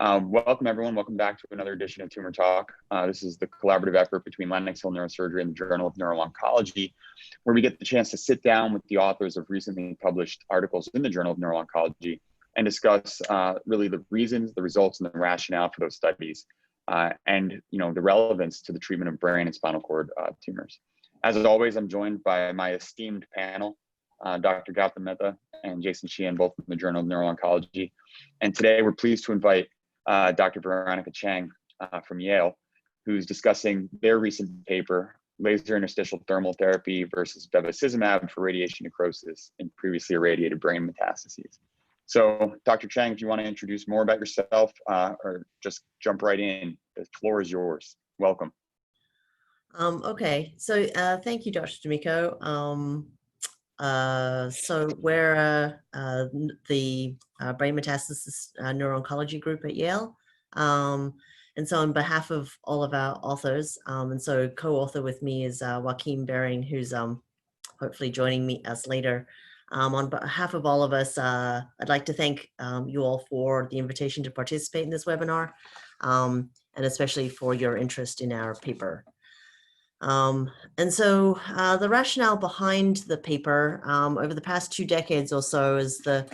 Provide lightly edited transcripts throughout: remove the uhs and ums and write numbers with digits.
Welcome everyone, welcome back to another edition of Tumor Talk. This is the collaborative effort between Lenox Hill Neurosurgery and the Journal of Neuro-Oncology, where we get the chance to sit down with the authors of recently published articles in the Journal of Neuro-Oncology and discuss really the reasons, the results, and the rationale for those studies, and the relevance to the treatment of brain and spinal cord tumors. As always, I'm joined by my esteemed panel, Dr. Gautam Mehta and Jason Sheehan, both from the Journal of Neuro-Oncology. And today we're pleased to invite Dr. Veronica Chang from Yale, who's discussing their recent paper, Laser Interstitial Thermal Therapy versus Bevacizumab for Radiation Necrosis in Previously Irradiated Brain Metastases. So Dr. Chang, if you want to introduce more about yourself or just jump right in, the floor is yours. Welcome. Okay, so thank you, Dr. D'Amico. So we're the Brain Metastasis Neuro-Oncology group at Yale. And so on behalf of all of our authors, and so co-author with me is Joaquin Bering, who's hopefully joining us later. On behalf of all of us, I'd like to thank you all for the invitation to participate in this webinar, and especially for your interest in our paper. And so the rationale behind the paper over the past 2 decades or so is the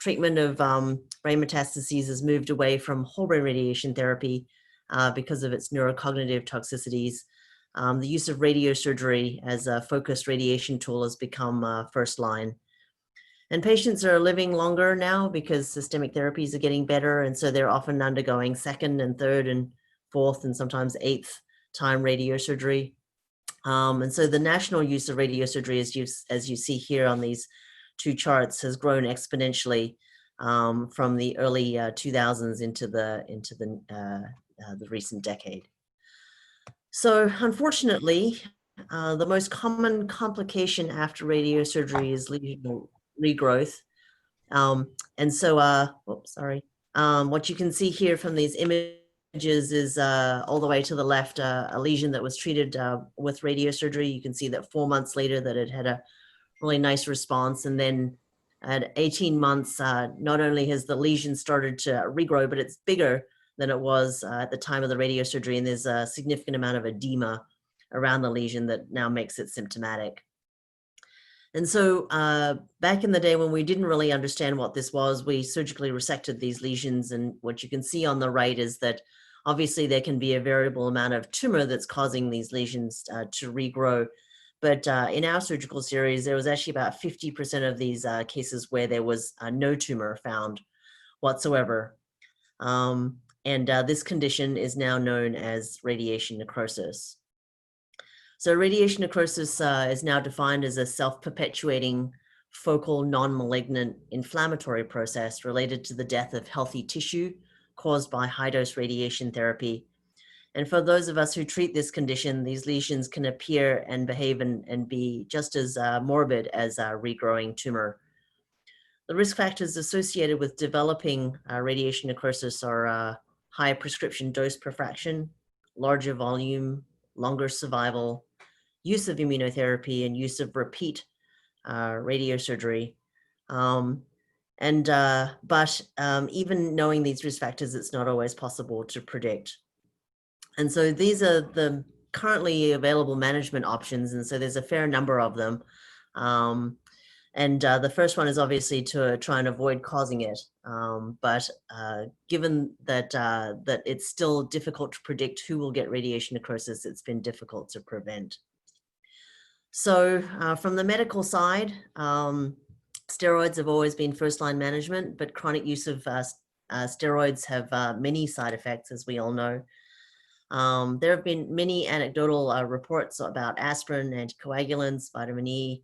treatment of brain metastases has moved away from whole brain radiation therapy because of its neurocognitive toxicities. The use of radiosurgery as a focused radiation tool has become first line. And patients are living longer now because systemic therapies are getting better, and so they're often undergoing 2nd and 3rd and 4th and sometimes 8th time radiosurgery. And so the national use of radiosurgery, as you see here on these 2 charts, has grown exponentially from the early 2000s into the recent decade. So unfortunately, the most common complication after radiosurgery is lesional regrowth. And so, what you can see here from these images is all the way to the left, a lesion that was treated with radiosurgery. You can see that 4 months later that it had a really nice response. And then at 18 months, not only has the lesion started to regrow, but it's bigger than it was at the time of the radiosurgery. And there's a significant amount of edema around the lesion that now makes it symptomatic. And so back in the day when we didn't really understand what this was, we surgically resected these lesions. And what you can see on the right is that obviously there can be a variable amount of tumor that's causing these lesions to regrow. But in our surgical series, there was actually about 50% of these cases where there was no tumor found whatsoever. And this condition is now known as radiation necrosis. So radiation necrosis is now defined as a self-perpetuating focal non-malignant inflammatory process related to the death of healthy tissue caused by high-dose radiation therapy. And for those of us who treat this condition, these lesions can appear and behave and be just as morbid as a regrowing tumor. The risk factors associated with developing radiation necrosis are high prescription dose per fraction, larger volume, longer survival, use of immunotherapy, and use of repeat radiosurgery. But even knowing these risk factors, it's not always possible to predict. And so these are the currently available management options. And so there's a fair number of them. The first one is obviously to try and avoid causing it. But given that, that it's still difficult to predict who will get radiation necrosis, it's been difficult to prevent. So from the medical side, steroids have always been first-line management, but chronic use of steroids have many side effects, as we all know. There have been many anecdotal reports about aspirin, anticoagulants, vitamin E,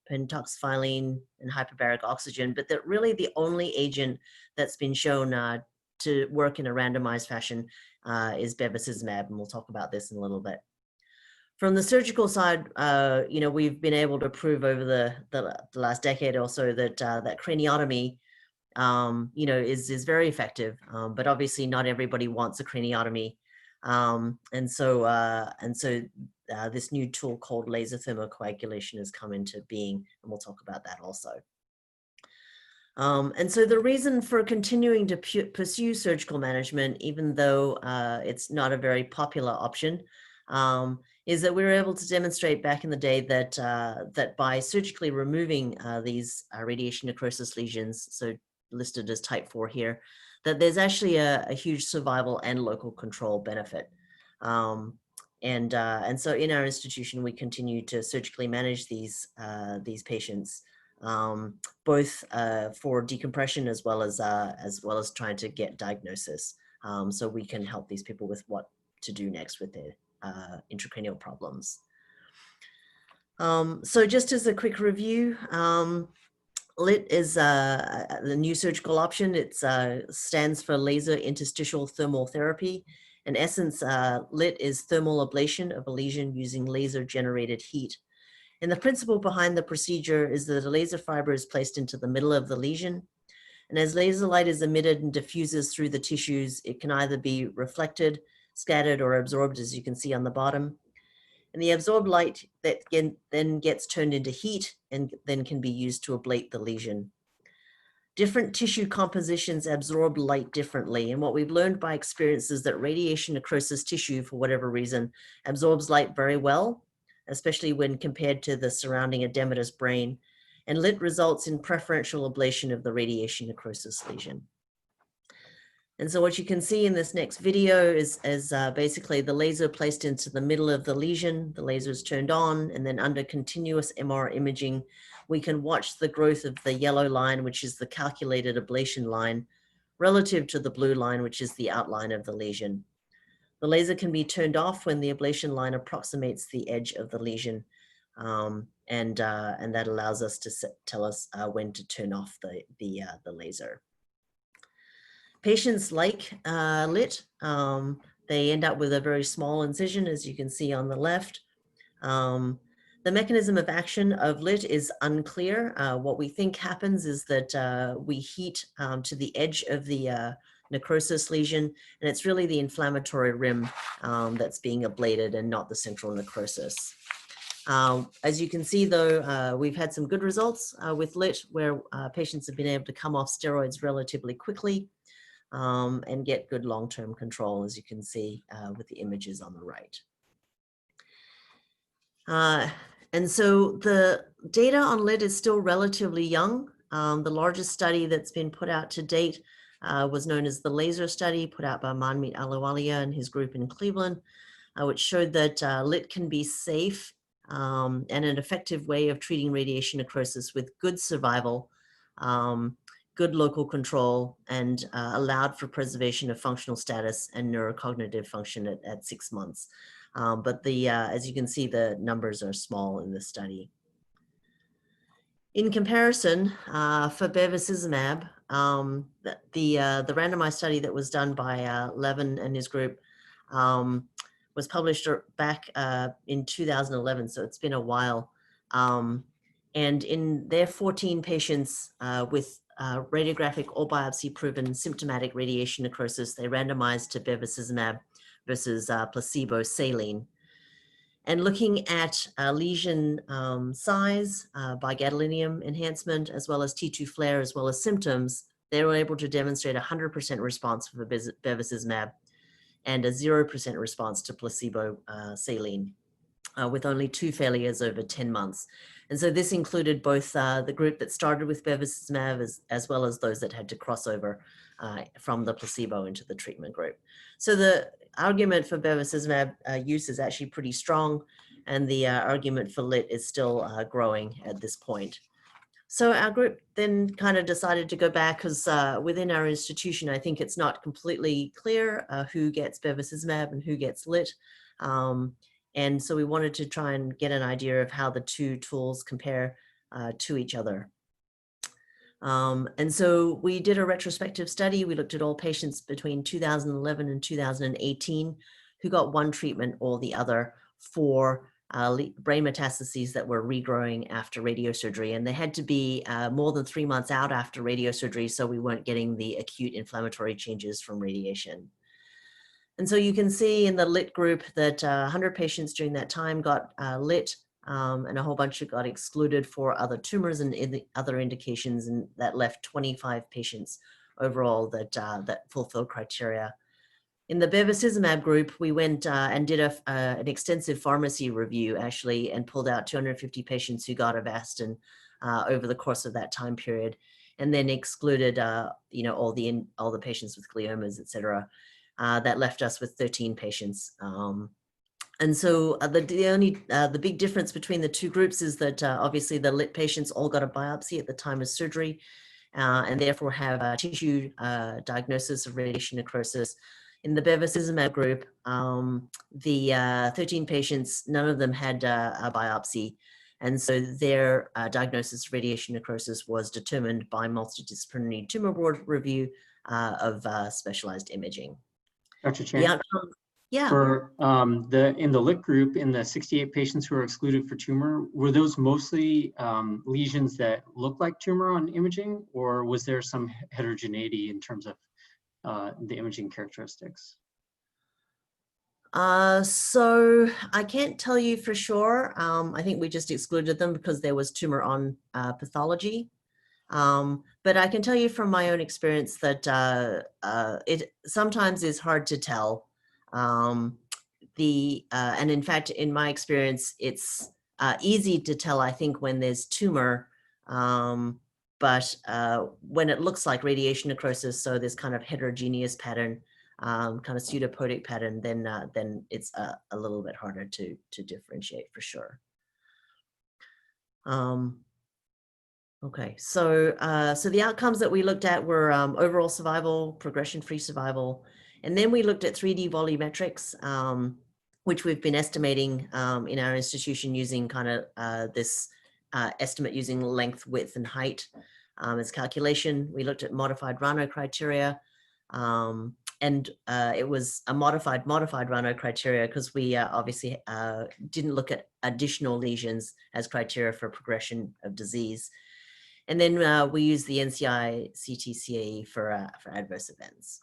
pentoxifylline, and hyperbaric oxygen, but that really the only agent that's been shown to work in a randomized fashion is bevacizumab, and we'll talk about this in a little bit. From the surgical side, we've been able to prove over the last decade or so that that craniotomy, is very effective. But obviously, not everybody wants a craniotomy, and so this new tool called laser thermocoagulation has come into being, and we'll talk about that also. And so the reason for continuing to pursue surgical management, even though it's not a very popular option, is that we were able to demonstrate back in the day that that by surgically removing these radiation necrosis lesions, so listed as type 4 here, that there's actually a huge survival and local control benefit. And so in our institution, we continue to surgically manage these patients, both for decompression as well as trying to get diagnosis, so we can help these people with what to do next with their intracranial problems. So just as a quick review, LITT is the new surgical option. It stands for laser interstitial thermal therapy. In essence, LITT is thermal ablation of a lesion using laser generated heat. And the principle behind the procedure is that a laser fiber is placed into the middle of the lesion. And as laser light is emitted and diffuses through the tissues, it can either be reflected, scattered, or absorbed, as you can see on the bottom. And the absorbed light that then gets turned into heat and then can be used to ablate the lesion. Different tissue compositions absorb light differently. And what we've learned by experience is that radiation necrosis tissue, for whatever reason, absorbs light very well, especially when compared to the surrounding edematous brain. And LITT results in preferential ablation of the radiation necrosis lesion. And so what you can see in this next video is basically the laser placed into the middle of the lesion, the laser is turned on, and then under continuous MR imaging, we can watch the growth of the yellow line, which is the calculated ablation line, relative to the blue line, which is the outline of the lesion. The laser can be turned off when the ablation line approximates the edge of the lesion, and that allows us to tell us when to turn off the laser. Patients like LITT, they end up with a very small incision, as you can see on the left. The mechanism of action of LITT is unclear. What we think happens is that we heat to the edge of the necrosis lesion, and it's really the inflammatory rim that's being ablated and not the central necrosis. As you can see, though, we've had some good results with LITT, where patients have been able to come off steroids relatively quickly and get good long-term control, as you can see with the images on the right. And so the data on LITT is still relatively young. The largest study that's been put out to date was known as the LASER study, put out by Manmeet Ahluwalia and his group in Cleveland, which showed that LITT can be safe and an effective way of treating radiation necrosis with good survival, good local control, and allowed for preservation of functional status and neurocognitive function at 6 months. But as you can see, the numbers are small in this study. In comparison, for bevacizumab, the randomized study that was done by Levin and his group was published back in 2011, so it's been a while. And in their 14 patients with radiographic or biopsy-proven symptomatic radiation necrosis, they randomized to bevacizumab versus placebo saline. And looking at lesion size by gadolinium enhancement, as well as T2 flare, as well as symptoms, they were able to demonstrate 100% response for bevacizumab and a 0% response to placebo saline, with only 2 failures over 10 months. And so this included both the group that started with bevacizumab as well as those that had to cross over from the placebo into the treatment group. So the argument for bevacizumab use is actually pretty strong, and the argument for LITT is still growing at this point. So our group then kind of decided to go back, because within our institution, I think it's not completely clear who gets bevacizumab and who gets LITT. And so we wanted to try and get an idea of how the two tools compare to each other. And so we did a retrospective study. We looked at all patients between 2011 and 2018 who got one treatment or the other for brain metastases that were regrowing after radiosurgery. And they had to be more than 3 months out after radiosurgery, so we weren't getting the acute inflammatory changes from radiation. And so you can see in the LITT group that 100 patients during that time got LITT and a whole bunch got excluded for other tumors and other indications, and that left 25 patients overall that fulfilled criteria. In the bevacizumab group, we went and did an extensive pharmacy review, actually, and pulled out 250 patients who got Avastin over the course of that time period, and then excluded, all the patients with gliomas, et cetera. That left us with 13 patients. And so the big difference between the two groups is that obviously the LITT patients all got a biopsy at the time of surgery, and therefore have a tissue diagnosis of radiation necrosis. In the bevacizumab group, the 13 patients, none of them had a biopsy. And so their diagnosis of radiation necrosis was determined by multidisciplinary tumor board review of specialized imaging. Dr. Chan, The outcome, yeah. for in the LITT group, in the 68 patients who were excluded for tumor, were those mostly lesions that look like tumor on imaging, or was there some heterogeneity in terms of the imaging characteristics? So I can't tell you for sure. I think we just excluded them because there was tumor on pathology. But I can tell you from my own experience that it sometimes is hard to tell. And in fact, in my experience, it's easy to tell, I think, when there's tumor. But when it looks like radiation necrosis, so this kind of heterogeneous pattern, kind of pseudopodic pattern, then it's a little bit harder to differentiate for sure. Okay, so the outcomes that we looked at were overall survival, progression-free survival, and then we looked at 3D volumetrics, which we've been estimating in our institution using kind of this estimate using length, width, and height as calculation. We looked at modified Rano criteria, and it was a modified Rano criteria because we obviously didn't look at additional lesions as criteria for progression of disease. And then we used the NCI-CTCAE for adverse events.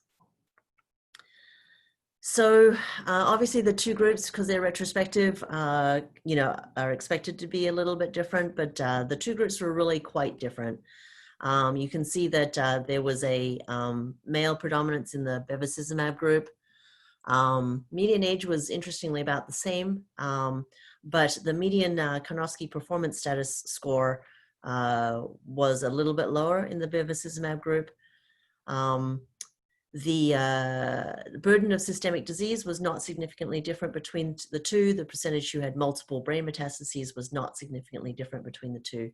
So obviously the two groups, because they're retrospective, are expected to be a little bit different, but the two groups were really quite different. You can see that there was a male predominance in the bevacizumab group. Median age was interestingly about the same, but the median Karnofsky performance status score was a little bit lower in the bevacizumab group. The burden of systemic disease was not significantly different between the two. The percentage who had multiple brain metastases was not significantly different between the two.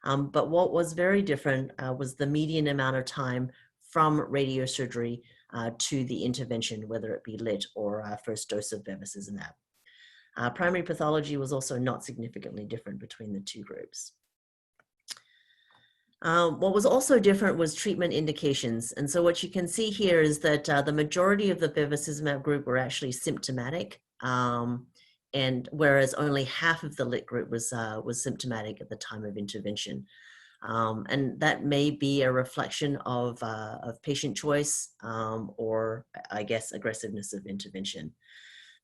But what was very different was the median amount of time from radiosurgery to the intervention, whether it be LITT or first dose of bevacizumab. Primary pathology was also not significantly different between the two groups. What was also different was treatment indications. And so what you can see here is that the majority of the bevacizumab group were actually symptomatic, and whereas only half of the LITT group was symptomatic at the time of intervention. And that may be a reflection of patient choice or, I guess, aggressiveness of intervention.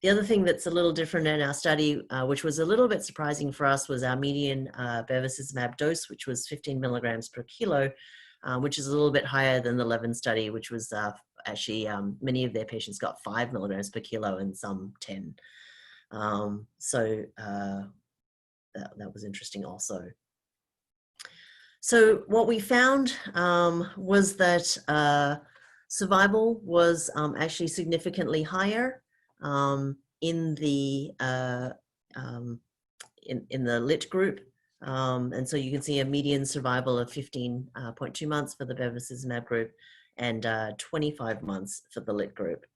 The other thing that's a little different in our study, which was a little bit surprising for us, was our median bevacizumab dose, which was 15 milligrams per kilo, which is a little bit higher than the Levin study, which was actually many of their patients got 5 milligrams per kilo and some 10. So that was interesting also. So what we found was that survival was actually significantly higher in the LITT group, and so you can see a median survival of 15.2 months for the bevacizumab group and 25 months for the LITT group.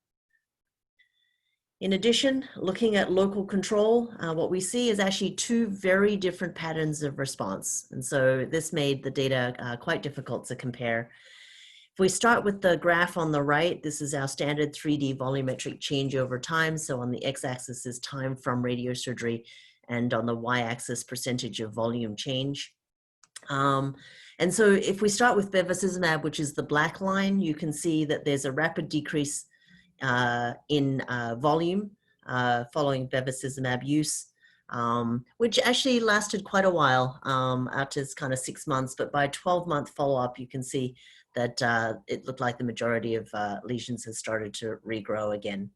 In addition, looking at local control, what we see is actually two very different patterns of response, and so this made the data quite difficult to compare. If we start with the graph on the right, this is our standard 3D volumetric change over time. So on the x-axis is time from radiosurgery, and on the y-axis percentage of volume change. And so if we start with bevacizumab, which is the black line, you can see that there's a rapid decrease in volume following bevacizumab use. which actually lasted quite a while, out to kind of 6 months. But by 12-month follow-up, you can see that it looked like the majority of lesions had started to regrow again.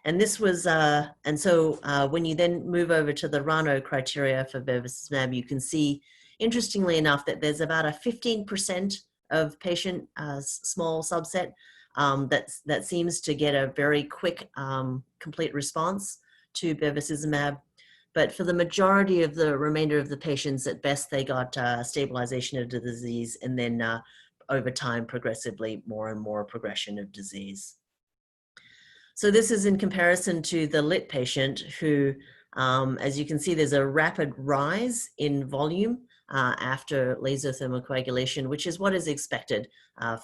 And this was, and so when you then move over to the RANO criteria for bevacizumab, you can see, interestingly enough, that there's about a 15% of patient, small subset, that seems to get a very quick, complete response to bevacizumab. But for the majority of the remainder of the patients, at best, they got stabilization of the disease, and then over time, progressively more and more progression of disease. So this is in comparison to the LITT patient who, as you can see, there's a rapid rise in volume after laser thermocoagulation, which is what is expected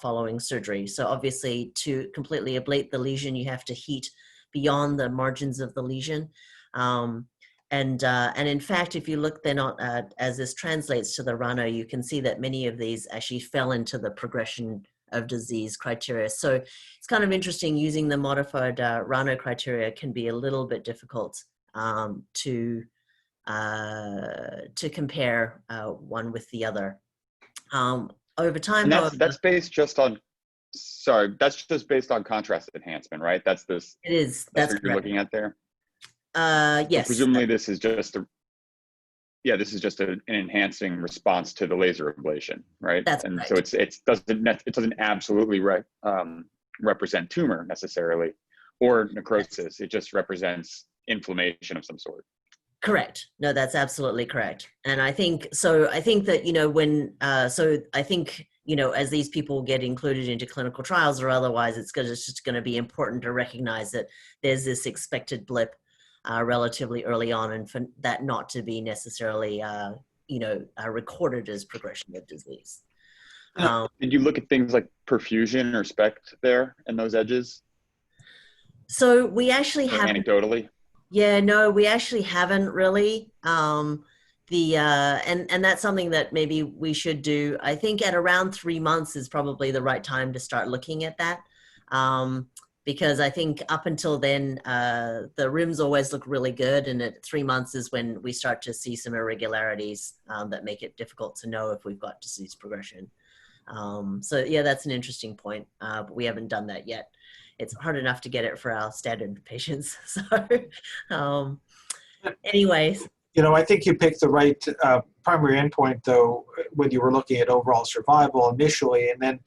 following surgery. So obviously, to completely ablate the lesion, you have to heat beyond the margins of the lesion. And in fact, if you look then as this translates to the RANO, you can see that many of these actually fell into the progression of disease criteria. So it's kind of interesting, using the modified RANO criteria can be a little bit difficult to compare one with the other. Over time, and that's based just on, sorry, that's just based on contrast enhancement, right? That's this. It is. That's what you're looking at there. Yes. So presumably, this is just this is just an enhancing response to the laser ablation, right? That's and correct. So it doesn't absolutely represent tumor necessarily, or necrosis. It just represents inflammation of some sort. Correct. No, that's absolutely correct. And I think that, you know, when, I think, you know, as these people get included into clinical trials or otherwise, it's just going to be important to recognize that there's this expected blip relatively early on, and for that not to be necessarily, recorded as progression of disease. Did you look at things like perfusion or SPECT there and those edges? So we actually have anecdotally. Yeah, no, we actually haven't really. And that's something that maybe we should do. I think at around 3 months is probably the right time to start looking at that. Because I think up until then, the rims always look really good. And at 3 months is when we start to see some irregularities that make it difficult to know if we've got disease progression. So yeah, that's an interesting point, but we haven't done that yet. It's hard enough to get it for our standard patients. So anyways. You know, I think you picked the right primary endpoint, though, when you were looking at overall survival initially, and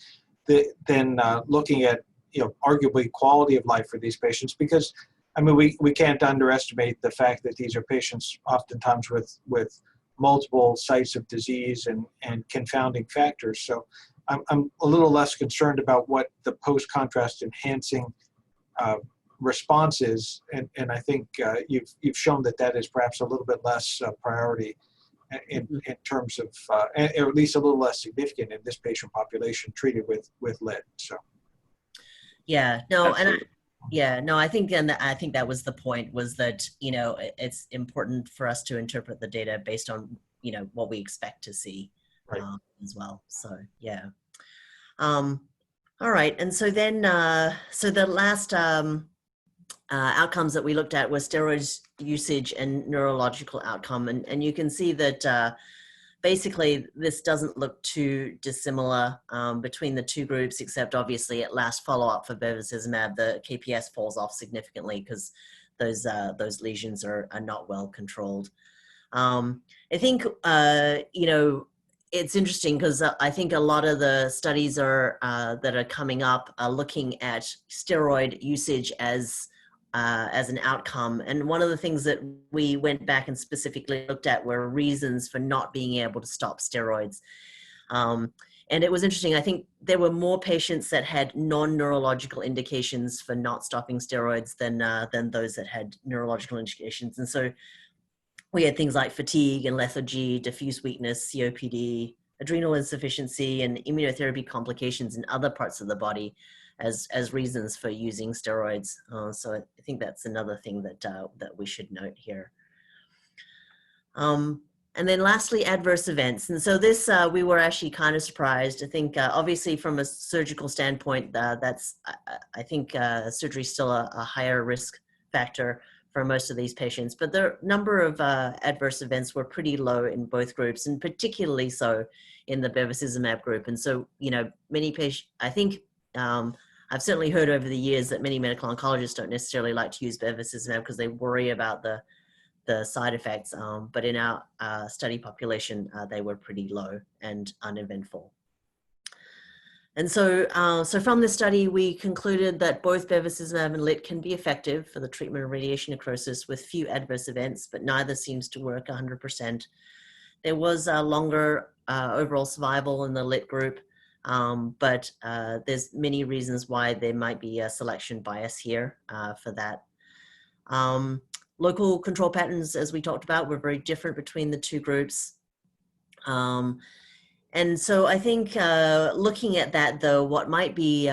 then looking at, you know, arguably quality of life for these patients, because, I mean, we can't underestimate the fact that these are patients oftentimes with multiple sites of disease and confounding factors. So I'm a little less concerned about what the post-contrast enhancing response is, and I think you've shown that is perhaps a little bit less priority in terms of, or at least a little less significant in this patient population treated with LITT. So. Yeah, no, absolutely. I think that was the point, was that, you know, it's important for us to interpret the data based on, you know, what we expect to see, right, as well. So yeah. All right, and so then so the last outcomes that we looked at were steroid usage and neurological outcome, and you can see that basically this doesn't look too dissimilar between the two groups, except obviously at last follow-up for bevacizumab, the KPS falls off significantly because those lesions are not well controlled. I think, you know, it's interesting because I think a lot of the studies that are coming up are looking at steroid usage as an outcome. And one of the things that we went back and specifically looked at were reasons for not being able to stop steroids. And it was interesting. I think there were more patients that had non-neurological indications for not stopping steroids than those that had neurological indications. And so we had things like fatigue and lethargy, diffuse weakness, COPD, adrenal insufficiency, and immunotherapy complications in other parts of the body as reasons for using steroids. So I think that's another thing that we should note here. And then lastly, adverse events. And so this, we were actually kind of surprised. I think obviously from a surgical standpoint, I think surgery is still a higher risk factor for most of these patients, but the number of adverse events were pretty low in both groups, and particularly so in the bevacizumab group. And so, you know, many patients, I think, I've certainly heard over the years that many medical oncologists don't necessarily like to use bevacizumab because they worry about the side effects. But in our study population, they were pretty low and uneventful. And so, so from this study, we concluded that both bevacizumab and LITT can be effective for the treatment of radiation necrosis with few adverse events, but neither seems to work 100%. There was a longer overall survival in the LITT group, but there's many reasons why there might be a selection bias here for that. Local control patterns, as we talked about, were very different between the two groups. And so I think looking at that, though, what might be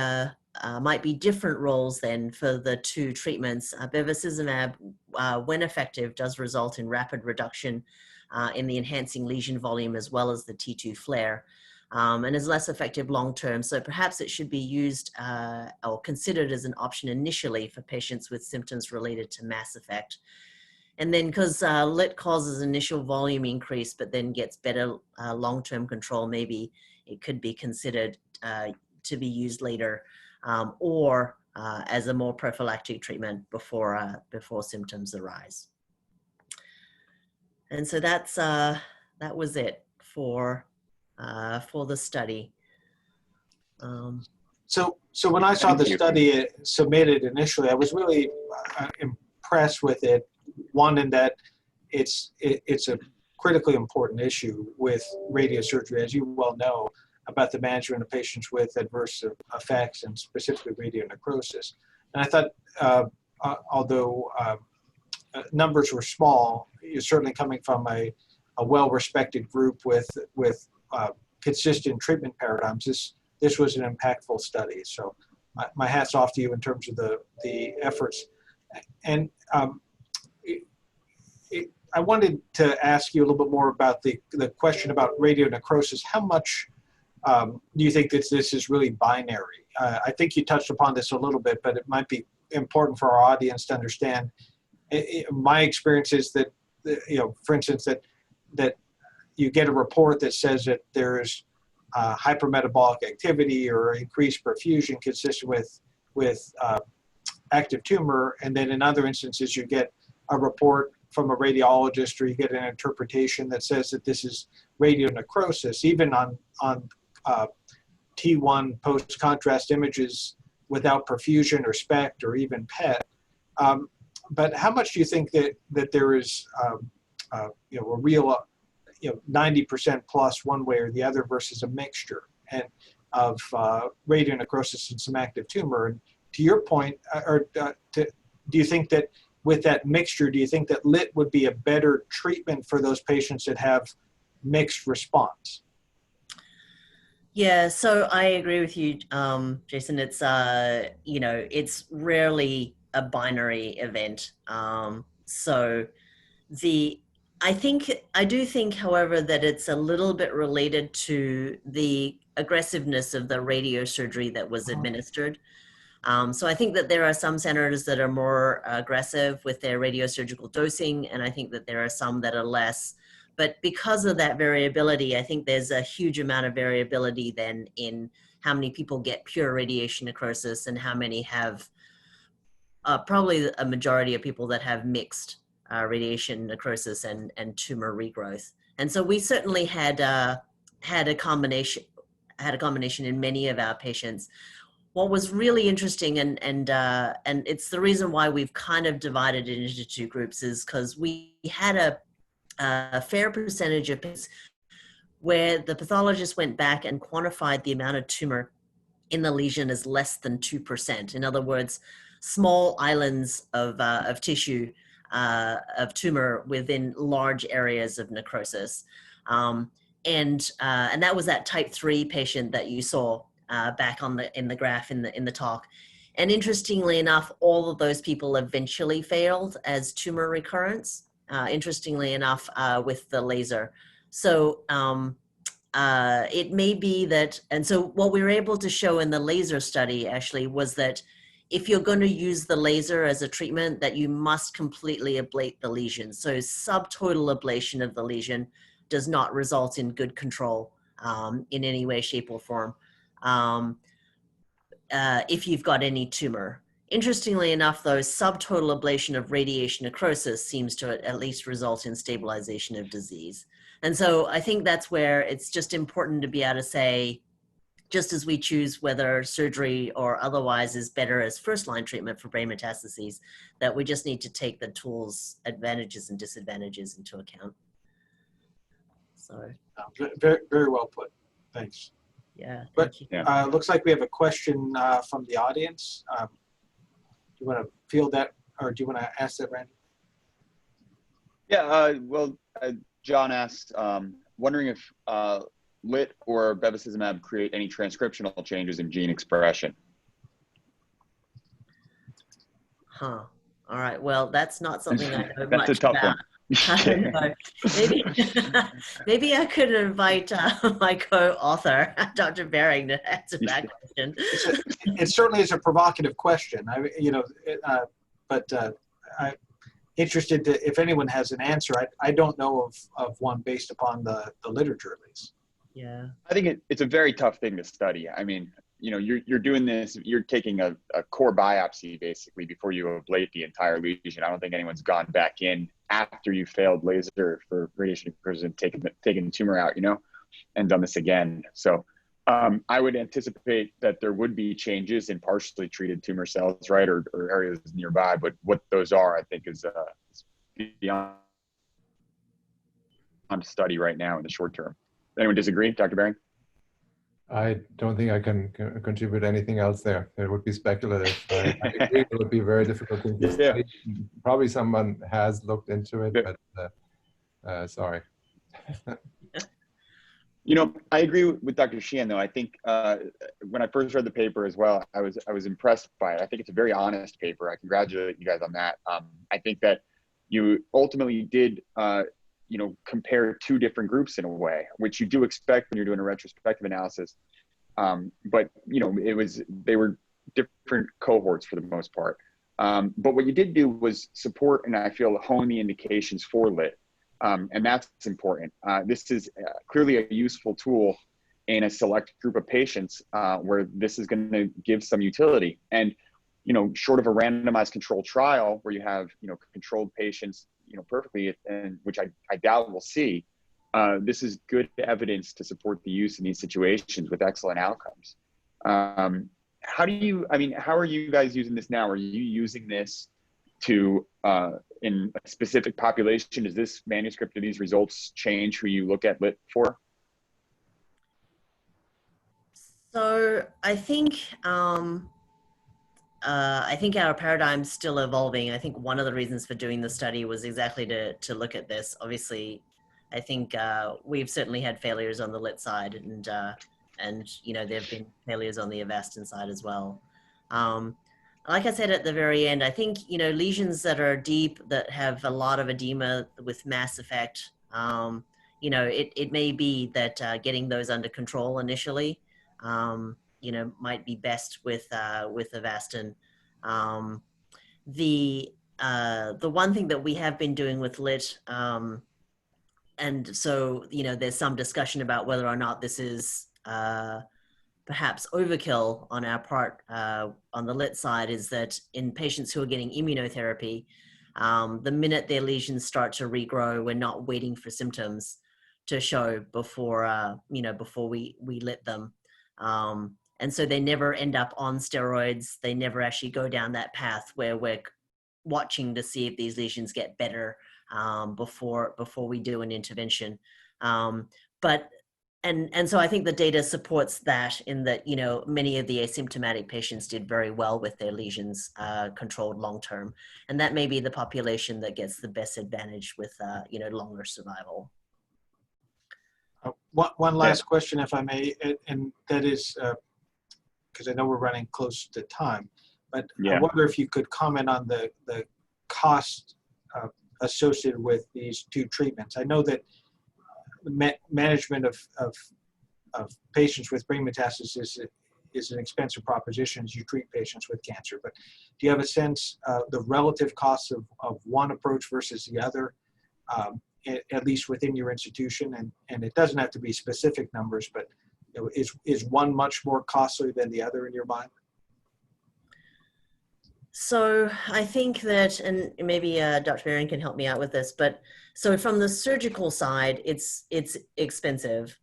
different roles then for the two treatments. Bevacizumab, when effective, does result in rapid reduction in the enhancing lesion volume as well as the T2 flare, and is less effective long-term. So perhaps it should be used or considered as an option initially for patients with symptoms related to mass effect. And then because LITT causes initial volume increase, but then gets better long-term control, maybe it could be considered to be used later or as a more prophylactic treatment before symptoms arise. And so that's that was it for the study. So when I saw the study submitted initially, I was really impressed with it. One, in that it's a critically important issue with radiosurgery, as you well know, about the management of patients with adverse effects and specifically radionecrosis. And I thought, although numbers were small, you're certainly coming from a well-respected group with consistent treatment paradigms. This was an impactful study. So my hat's off to you in terms of the efforts. And I wanted to ask you a little bit more about the question about radionecrosis. How much do you think that this is really binary? I think you touched upon this a little bit, but it might be important for our audience to understand. My experience is that, you know, for instance, that you get a report that says that there is hypermetabolic activity or increased perfusion consistent with active tumor, and then in other instances you get a report from a radiologist, or you get an interpretation that says that this is radionecrosis, even on T1 post-contrast images without perfusion or SPECT or even PET. But how much do you think that there is you know, a real 90% plus one way or the other versus a mixture of radionecrosis and some active tumor? And to your point, do you think that with that mixture, do you think that LITT would be a better treatment for those patients that have mixed response? Yeah, so I agree with you, Jason. It's you know, it's rarely a binary event. So I do think, however, that it's a little bit related to the aggressiveness of the radiosurgery that was administered. So I think that there are some centers that are more aggressive with their radiosurgical dosing, and I think that there are some that are less. But because of that variability, I think there's a huge amount of variability then in how many people get pure radiation necrosis and how many have, probably a majority of people that have mixed radiation necrosis and tumor regrowth. And so we certainly had a combination in many of our patients. What was really interesting, and it's the reason why we've kind of divided it into two groups, is because we had a fair percentage of patients where the pathologist went back and quantified the amount of tumor in the lesion as less than 2%. In other words, small islands of tissue of tumor within large areas of necrosis, and that was that type 3 patient that you saw back in the graph in the talk. And interestingly enough, all of those people eventually failed as tumor recurrence, interestingly enough, with the laser. So it may be that, and so what we were able to show in the laser study actually was that if you're going to use the laser as a treatment, that you must completely ablate the lesion. So subtotal ablation of the lesion does not result in good control in any way, shape, or form if you've got any tumor. Interestingly enough, though, subtotal ablation of radiation necrosis seems to at least result in stabilization of disease. And so I think that's where it's just important to be able to say, just as we choose whether surgery or otherwise is better as first-line treatment for brain metastases, that we just need to take the tool's advantages and disadvantages into account. So, very, very well put. Thanks. yeah, But thank you. looks like we have a question from the audience. Do you want to field that, or do you want to ask that, Randy? Yeah, John asked, wondering if LITT or bevacizumab create any transcriptional changes in gene expression. Huh. All right. Well, that's not something I know That's much a tough about. one. I don't know. Maybe I could invite my co-author, Dr. Bering, to answer that question. It certainly is a provocative question. I'm interested to, if anyone has an answer. I don't know of one based upon the literature, at least. Yeah. I think it's a very tough thing to study. I mean, you're doing this, you're taking a core biopsy basically before you ablate the entire lesion. I don't think anyone's gone back in after you failed laser for radiation necrosis and taken the tumor out, and done this again. So I would anticipate that there would be changes in partially treated tumor cells, right, or areas nearby. But what those are, I think, is beyond study right now in the short term. Anyone disagree, Dr. Bering? I don't think I can contribute anything else there. It would be speculative. I agree it would be very difficult thing to study. Probably someone has looked into it, but sorry. I agree with Dr. Sheehan, though. I think when I first read the paper as well, I was impressed by it. I think it's a very honest paper. I congratulate you guys on that. I think that you ultimately did compare two different groups in a way, which you do expect when you're doing a retrospective analysis. But they were different cohorts for the most part. But what you did do was support, and I feel hone the indications for LITT. And that's important. This is clearly a useful tool in a select group of patients where this is going to give some utility. And, short of a randomized controlled trial where you have, controlled patients, perfectly, and which I doubt we'll see, this is good evidence to support the use in these situations with excellent outcomes. How are you guys using this now? Are you using this to, in a specific population? Does this manuscript or these results change who you look at LITT for? So I think our paradigm's still evolving. I think one of the reasons for doing the study was exactly to look at this. Obviously, I think we've certainly had failures on the LITT side, and there have been failures on the Avastin side as well. Like I said at the very end, I think lesions that are deep, that have a lot of edema with mass effect, it may be that getting those under control initially, might be best with Avastin. The one thing that we have been doing with LITT, and so there's some discussion about whether or not this is perhaps overkill on our part on the LITT side, is that in patients who are getting immunotherapy, the minute their lesions start to regrow, we're not waiting for symptoms to show before we LITT them. And so they never end up on steroids. They never actually go down that path where we're watching to see if these lesions get better before we do an intervention. And so I think the data supports that, in that, many of the asymptomatic patients did very well with their lesions controlled long-term. And that may be the population that gets the best advantage with, longer survival. One last question, if I may, and that is, because I know we're running close to time, but I wonder if you could comment on the cost associated with these two treatments. I know that management of patients with brain metastases is an expensive proposition as you treat patients with cancer. But do you have a sense the relative costs of one approach versus the other, at least within your institution? And it doesn't have to be specific numbers, but is one much more costly than the other in your mind? So I think that, and maybe Dr. Marion can help me out with this, but so from the surgical side, it's expensive.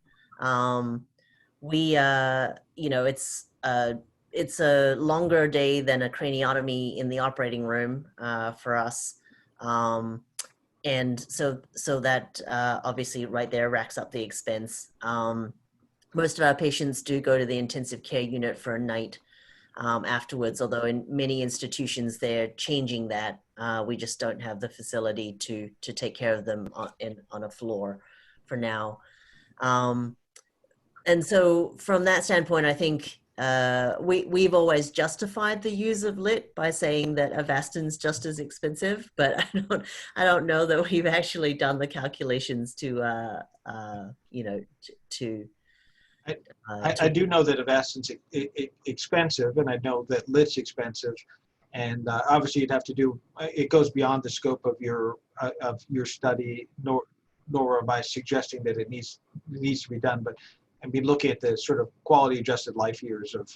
It's a longer day than a craniotomy in the operating room for us. And so that obviously right there racks up the expense. Most of our patients do go to the intensive care unit for a night afterwards, although in many institutions they're changing that. We just don't have the facility to take care of them on a floor for now. And so from that standpoint, I think we've always justified the use of LITT by saying that Avastin's just as expensive, but I don't know that we've actually done the calculations to I do know that Avastin's expensive, and I know that LITT's expensive, and obviously you'd have to do. It goes beyond the scope of your study, nor am I suggesting that it needs to be done. But I mean, looking at the sort of quality adjusted life years of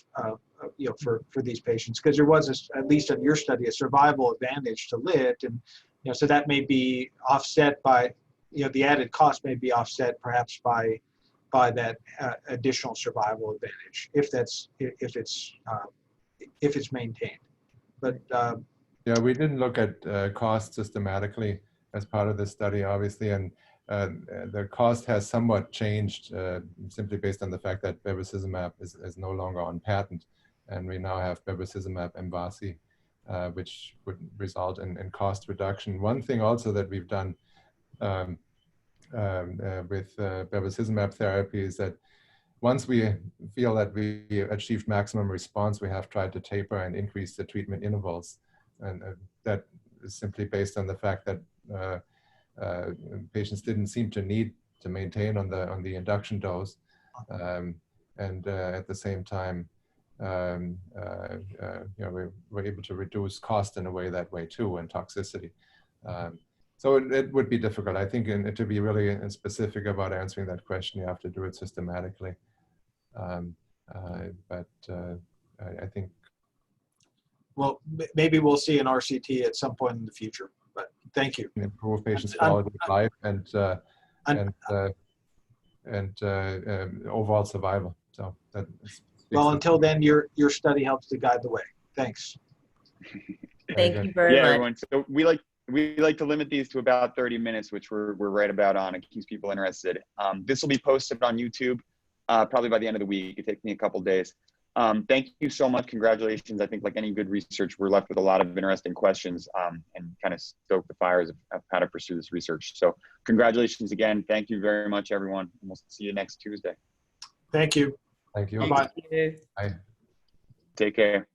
for these patients, because there was at least in your study a survival advantage to LITT, and so that may be offset by the added cost may be offset perhaps by that additional survival advantage if it's maintained. But yeah, we didn't look at cost systematically as part of this study, obviously, and the cost has somewhat changed simply based on the fact that bevacizumab is no longer on patent, and we now have bevacizumab MVASI, which would result in cost reduction. One thing also that we've done with bevacizumab therapy is that once we feel that we achieved maximum response, we have tried to taper and increase the treatment intervals. And that is simply based on the fact that patients didn't seem to need to maintain on the induction dose. And at the same time, we were able to reduce cost in a way too, and toxicity. So it would be difficult. I think to be really specific about answering that question, you have to do it systematically. But I think. Well, maybe we'll see an RCT at some point in the future, but thank you. Improve patients' quality of life and overall survival. So that well, until then, your study helps to guide the way. Thanks. Thank you very much. Everyone. So we like to limit these to about 30 minutes, which we're right about on. It keeps people interested. This will be posted on YouTube probably by the end of the week. It takes me a couple of days. Thank you so much. Congratulations. I think like any good research, we're left with a lot of interesting questions and kind of stoke the fires of how to pursue this research. So congratulations again. Thank you very much, everyone. And we'll see you next Tuesday. Thank you. Thank you. Bye-bye. Bye. Take care.